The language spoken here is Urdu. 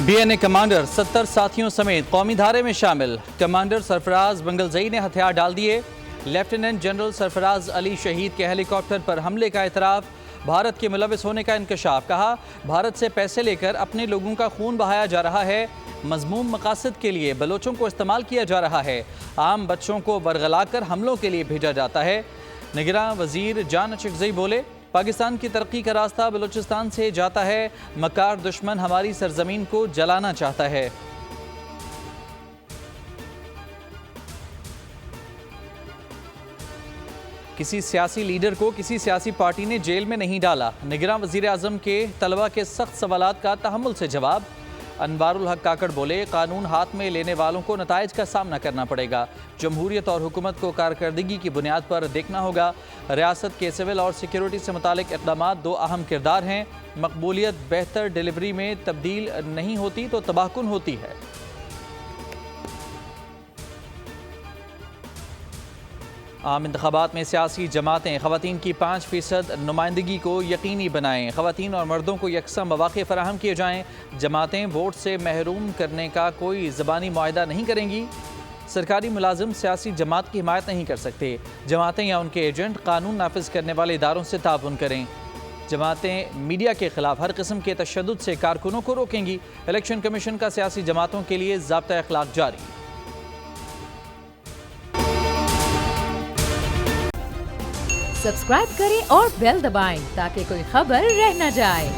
BNA کمانڈر 70 ساتھیوں سمیت قومی دھارے میں شامل۔ کمانڈر سرفراز بنگلزئی نے ہتھیار ڈال دیے۔ لیفٹیننٹ جنرل سرفراز علی شہید کے ہیلی کاپٹر پر حملے کا اعتراف، بھارت کے ملوث ہونے کا انکشاف۔ کہا بھارت سے پیسے لے کر اپنے لوگوں کا خون بہایا جا رہا ہے، مذموم مقاصد کے لیے بلوچوں کو استعمال کیا جا رہا ہے، عام بچوں کو ورغلا کر حملوں کے لیے بھیجا جاتا ہے۔ نگراں وزیر جان اچکزئی بولے پاکستان کی ترقی کا راستہ بلوچستان سے جاتا ہے، مکار دشمن ہماری سرزمین کو جلانا چاہتا ہے۔ کسی سیاسی لیڈر کو کسی سیاسی پارٹی نے جیل میں نہیں ڈالا، نگراں وزیر اعظم کے طلبہ کے سخت سوالات کا تحمل سے جواب۔ انوار الحق کاکڑ بولے قانون ہاتھ میں لینے والوں کو نتائج کا سامنا کرنا پڑے گا، جمہوریت اور حکومت کو کارکردگی کی بنیاد پر دیکھنا ہوگا۔ ریاست کے سول اور سیکیورٹی سے متعلق اقدامات دو اہم کردار ہیں، مقبولیت بہتر ڈیلیوری میں تبدیل نہیں ہوتی تو تباہ کن ہوتی ہے۔ عام انتخابات میں سیاسی جماعتیں خواتین کی 5% نمائندگی کو یقینی بنائیں، خواتین اور مردوں کو یکساں مواقع فراہم کیے جائیں، جماعتیں ووٹ سے محروم کرنے کا کوئی زبانی معاہدہ نہیں کریں گی۔ سرکاری ملازم سیاسی جماعت کی حمایت نہیں کر سکتے، جماعتیں یا ان کے ایجنٹ قانون نافذ کرنے والے اداروں سے تعاون کریں۔ جماعتیں میڈیا کے خلاف ہر قسم کے تشدد سے کارکنوں کو روکیں گی، الیکشن کمیشن کا سیاسی جماعتوں کے لیے ضابطہ اخلاق جاری۔ سبسکرائب کریں اور بیل دبائیں تاکہ کوئی خبر رہ نہ جائے۔